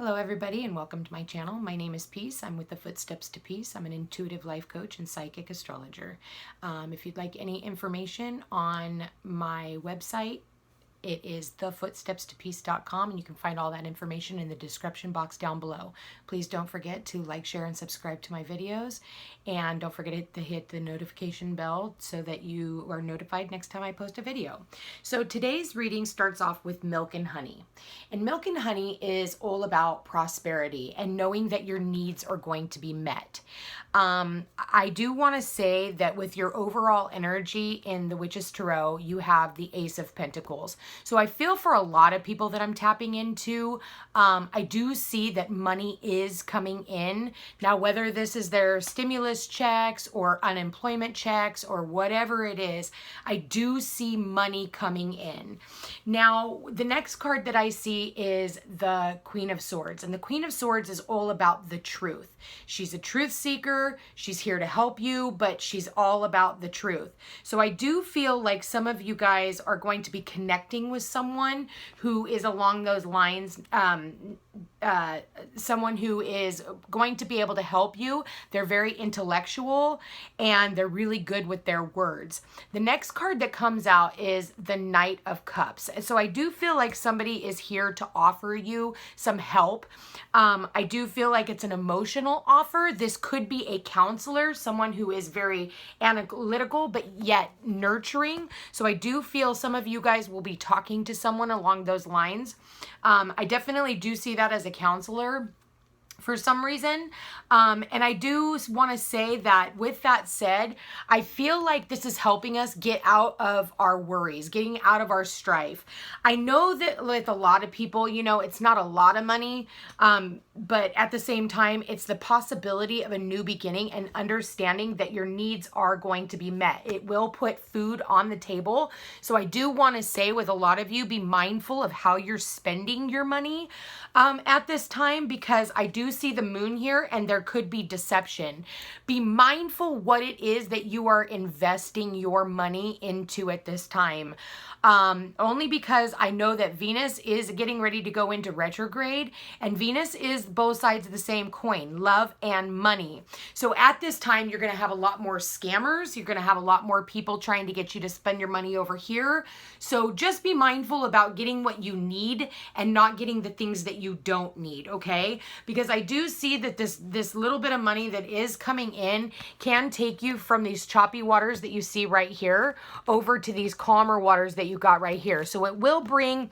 Hello everybody and welcome to my channel. My name is Peace. I'm with the Footsteps to Peace. I'm an intuitive life coach and psychic astrologer. If you'd like any information on my website, it is thefootstepstopeace.com, and you can find all that information in the description box down below. Please don't forget to like, share, and subscribe to my videos. And don't forget to hit the notification bell so that you are notified next time I post a video. So today's reading starts off with milk and honey. And milk and honey is all about prosperity and knowing that your needs are going to be met. I do want to say that with your overall energy in the Witch's Tarot, you have the Ace of Pentacles. So I feel for a lot of people that I'm tapping into, I do see that money is coming in. Now, whether this is their stimulus checks or unemployment checks or whatever it is, I do see money coming in. Now, the next card that I see is the Queen of Swords. And the Queen of Swords is all about the truth. She's a truth seeker. She's here to help you, but she's all about the truth. So I do feel like some of you guys are going to be connecting with someone who is along those lines, someone who is going to be able to help you. They're very intellectual and they're really good with their words. The next card that comes out is the Knight of Cups. So I do feel like somebody is here to offer you some help. I do feel like it's an emotional offer. This could be a counselor, someone who is very analytical but yet nurturing. So I do feel some of you guys will be talking to someone along those lines. I definitely do see that as a counselor for some reason. And I do want to say that with that said, I feel like this is helping us get out of our worries, getting out of our strife. I know that with a lot of people, you know, it's not a lot of money, but at the same time, it's the possibility of a new beginning and understanding that your needs are going to be met. It will put food on the table. So I do want to say with a lot of you, be mindful of how you're spending your money at this time, because I do see the moon here and there could be deception. Be mindful what it is that you are investing your money into at this time. Only because I know that Venus is getting ready to go into retrograde, and Venus is both sides of the same coin, love and money. So at this time, you're going to have a lot more scammers. You're going to have a lot more people trying to get you to spend your money over here. So just be mindful about getting what you need and not getting the things that you don't need, okay? Because I do see that this little bit of money that is coming in can take you from these choppy waters that you see right here over to these calmer waters that you got right here. So it will bring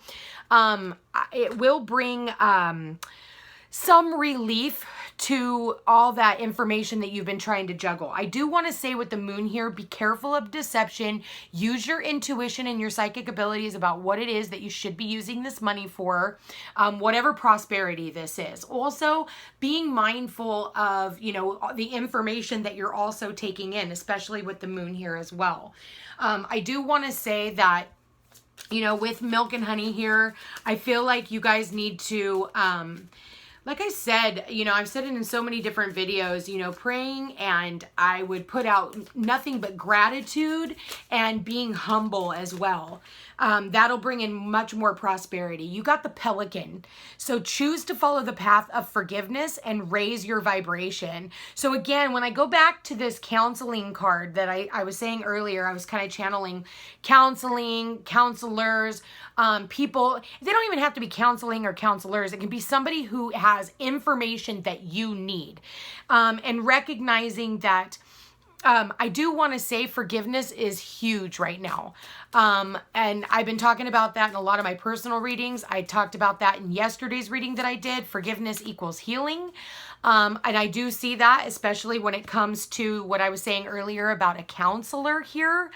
some relief to all that information that you've been trying to juggle. I do want to say with the moon here, be careful of deception. Use your intuition and your psychic abilities about what it is that you should be using this money for, whatever prosperity this is. Also, being mindful of, you know, the information that you're also taking in, especially with the moon here as well. I do want to say that, you know, with milk and honey here, I feel like you guys need to, like I said, you know, I've said it in so many different videos, you know, praying, and I would put out nothing but gratitude and being humble as well. That'll bring in much more prosperity. You got the pelican. So choose to follow the path of forgiveness and raise your vibration. So again, when I go back to this counseling card that I was saying earlier, I was kind of channeling counseling, counselors, people. They don't even have to be counseling or counselors. It can be somebody who has information that you need. And recognizing that I do want to say forgiveness is huge right now. And I've been talking about that in a lot of my personal readings. I talked about that in yesterday's reading that I did. Forgiveness equals healing. And I do see that, especially when it comes to what I was saying earlier about a counselor here.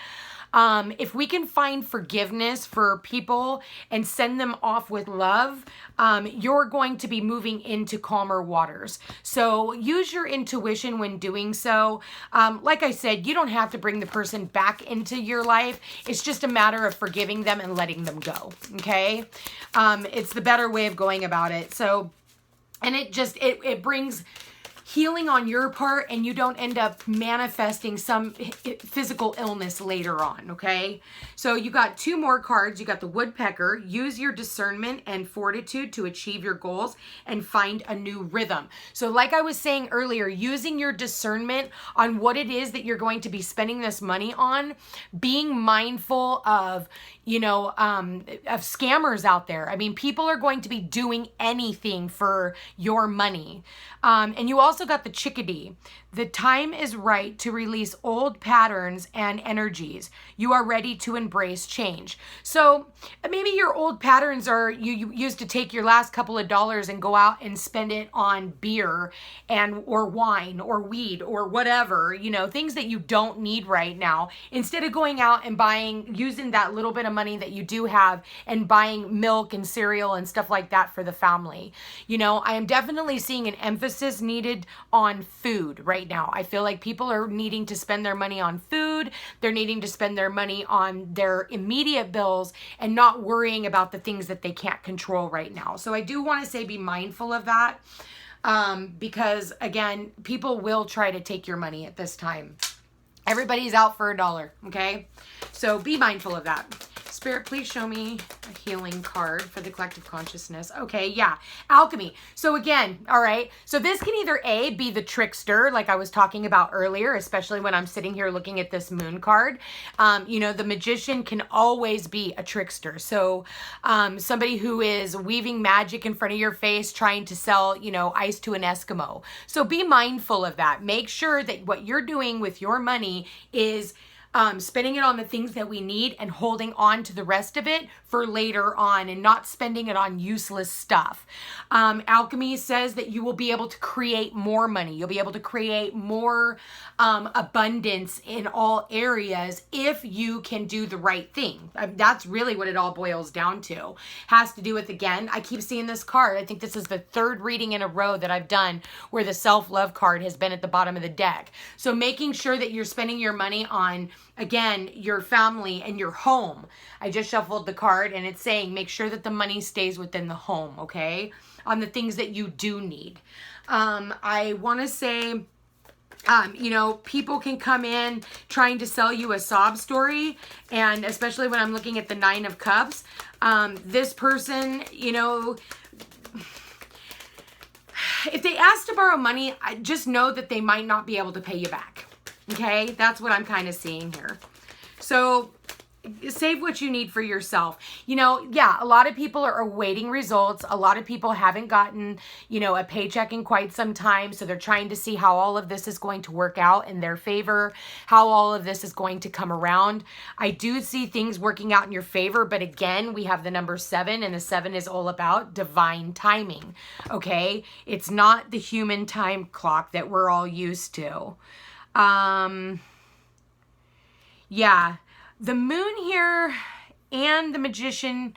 If we can find forgiveness for people and send them off with love, you're going to be moving into calmer waters. So use your intuition when doing so. Like I said, you don't have to bring the person back into your life. It's just a matter of forgiving them and letting them go. Okay. It's the better way of going about it. So, and it brings healing on your part and you don't end up manifesting some physical illness later on, okay? So you got 2 more cards. You got the woodpecker. Use your discernment and fortitude to achieve your goals and find a new rhythm. So like I was saying earlier, using your discernment on what it is that you're going to be spending this money on, being mindful of, you know, of scammers out there. I mean, people are going to be doing anything for your money. And you also got the chickadee. The time is right to release old patterns and energies. You are ready to embrace change. So maybe your old patterns are you used to take your last couple of dollars and go out and spend it on beer and or wine or weed or whatever, you know, things that you don't need right now. Instead of going out and using that little bit of money that you do have and buying milk and cereal and stuff like that for the family. You know, I am definitely seeing an emphasis needed on food right now. I feel like people are needing to spend their money on food. They're needing to spend their money on their immediate bills and not worrying about the things that they can't control right now. So I do want to say be mindful of that because, again, people will try to take your money at this time. Everybody's out for $1, okay? So be mindful of that. Spirit, please show me a healing card for the collective consciousness. Okay, yeah, alchemy. So again, all right, so this can either A, be the trickster, like I was talking about earlier, especially when I'm sitting here looking at this moon card. You know, the magician can always be a trickster. So somebody who is weaving magic in front of your face, trying to sell, you know, ice to an Eskimo. So be mindful of that. Make sure that what you're doing with your money is spending it on the things that we need and holding on to the rest of it for later on and not spending it on useless stuff. Alchemy says that you will be able to create more money. You'll be able to create more abundance in all areas if you can do the right thing. That's really what it all boils down to. Has to do with, again, I keep seeing this card. I think this is the 3rd reading in a row that I've done where the self-love card has been at the bottom of the deck. So making sure that you're spending your money on, again, your family and your home. I just shuffled the card and it's saying make sure that the money stays within the home, okay? On the things that you do need. I want to say, you know, people can come in trying to sell you a sob story, and especially when I'm looking at the 9 of Cups, this person, you know, if they ask to borrow money, I just know that they might not be able to pay you back. Okay, that's what I'm kind of seeing here. So save what you need for yourself. You know, yeah, a lot of people are awaiting results. A lot of people haven't gotten, you know, a paycheck in quite some time. So they're trying to see how all of this is going to work out in their favor, how all of this is going to come around. I do see things working out in your favor. But again, we have the number 7, and the 7 is all about divine timing. Okay, it's not the human time clock that we're all used to. Yeah, the moon here and the magician,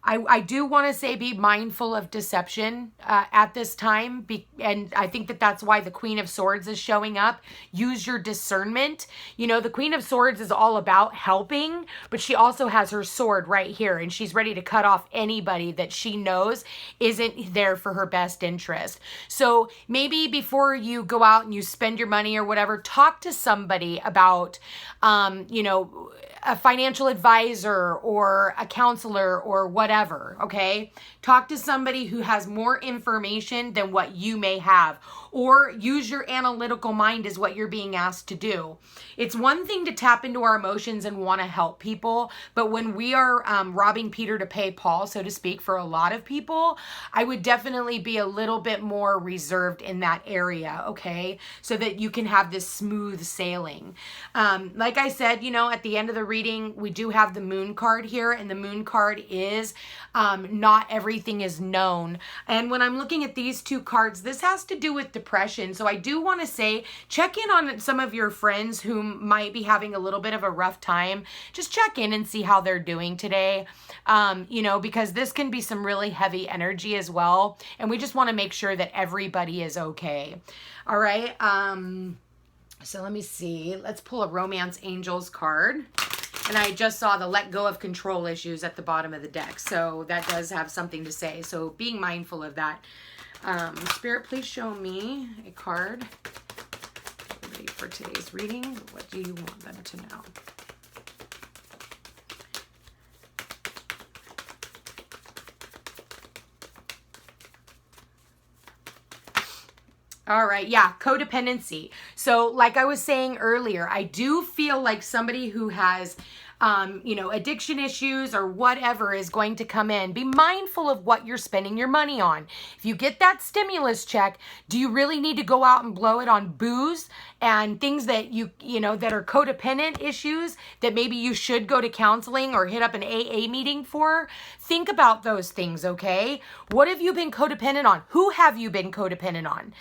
I do want to say be mindful of deception at this time. And I think that that's why the Queen of Swords is showing up. Use your discernment. You know, the Queen of Swords is all about helping, but she also has her sword right here. And she's ready to cut off anybody that she knows isn't there for her best interest. So maybe before you go out and you spend your money or whatever, talk to somebody about, you know, a financial advisor or a counselor or whatever, okay? Talk to somebody who has more information than what you may have, or use your analytical mind is what you're being asked to do. It's one thing to tap into our emotions and want to help people, but when we are robbing Peter to pay Paul, so to speak, for a lot of people, I would definitely be a little bit more reserved in that area, okay? So that you can have this smooth sailing. Like I said, you know, at the end of the reading, we do have the moon card here, and the moon card is not everything is known. And when I'm looking at these 2 cards, this has to do with depression. So I do want to say, check in on some of your friends who might be having a little bit of a rough time. Just check in and see how they're doing today. You know, because this can be some really heavy energy as well. And we just want to make sure that everybody is okay. All right. So let me see. Let's pull a Romance Angels card. And I just saw the let go of control issues at the bottom of the deck. So that does have something to say. So being mindful of that. Spirit, please show me a card ready for today's reading. What do you want them to know? All right. Yeah. Codependency. So like I was saying earlier, I do feel like somebody who has, addiction issues or whatever is going to come in. Be mindful of what you're spending your money on. If you get that stimulus check, do you really need to go out and blow it on booze and things that that are codependent issues that maybe you should go to counseling or hit up an AA meeting for? Think about those things, okay? What have you been codependent on? Who have you been codependent on?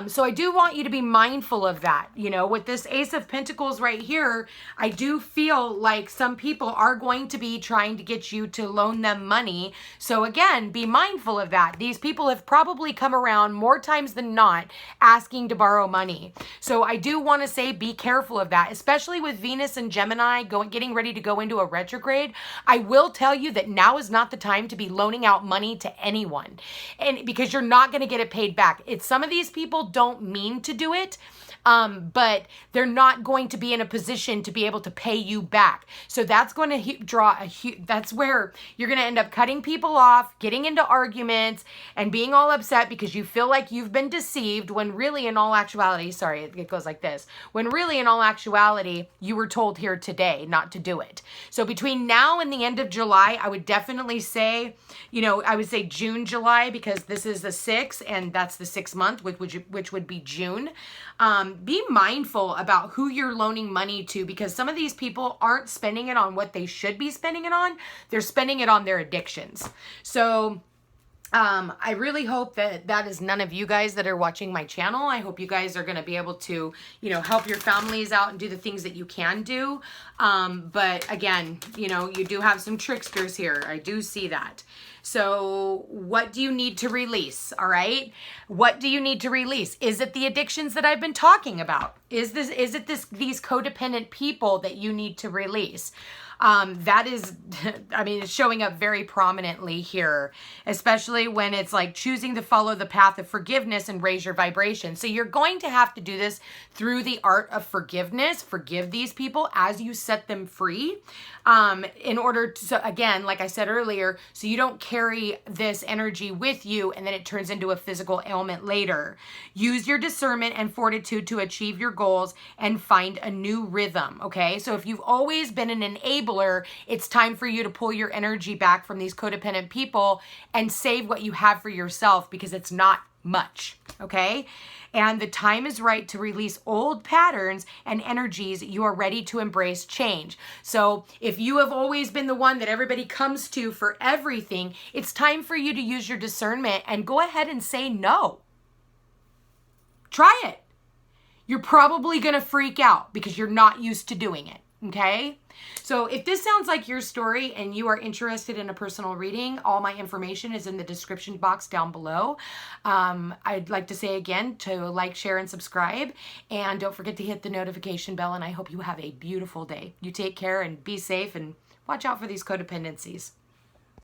So I do want you to be mindful of that. With this Ace of Pentacles right here, I do feel like some people are going to be trying to get you to loan them money. So again, be mindful of that. These people have probably come around more times than not asking to borrow money. So I do want to say be careful of that, especially with Venus and Gemini getting ready to go into a retrograde. I will tell you that now is not the time to be loaning out money to anyone, and because you're not going to get it paid back. It's some of these people don't mean to do it, but they're not going to be in a position to be able to pay you back. So that's going to that's where you're going to end up cutting people off, getting into arguments, and being all upset because you feel like you've been deceived when really in all actuality, sorry, it goes like this, when really in all actuality, you were told here today not to do it. So between now and the end of July, I would definitely say, I would say June, July, because this is the 6th and that's the 6th month, which would be June. Be mindful about who you're loaning money to, because some of these people aren't spending it on what they should be spending it on. They're spending it on their addictions. So I really hope that is none of you guys that are watching my channel. I hope you guys are going to be able to, help your families out and do the things that you can do. But again, you do have some tricksters here. I do see that. So what do you need to release? All right. What do you need to release? Is it the addictions that I've been talking about? Is it these codependent people that you need to release? That is, it's showing up very prominently here, especially when it's like choosing to follow the path of forgiveness and raise your vibration. So you're going to have to do this through the art of forgiveness. Forgive these people as you set them free, in order to, so again, like I said earlier, so you don't carry this energy with you and then it turns into a physical ailment later. Use your discernment and fortitude to achieve your goals and find a new rhythm. Okay. So if you've always been an enabler, it's time for you to pull your energy back from these codependent people and save what you have for yourself, because it's not much. Okay. And the time is right to release old patterns and energies. You are ready to embrace change. So if you have always been the one that everybody comes to for everything, it's time for you to use your discernment and go ahead and say no. Try it. You're probably going to freak out because you're not used to doing it. Okay. So if this sounds like your story and you are interested in a personal reading, all my information is in the description box down below. I'd like to say again to like, share, and subscribe. And don't forget to hit the notification bell. And I hope you have a beautiful day. You take care and be safe and watch out for these codependencies.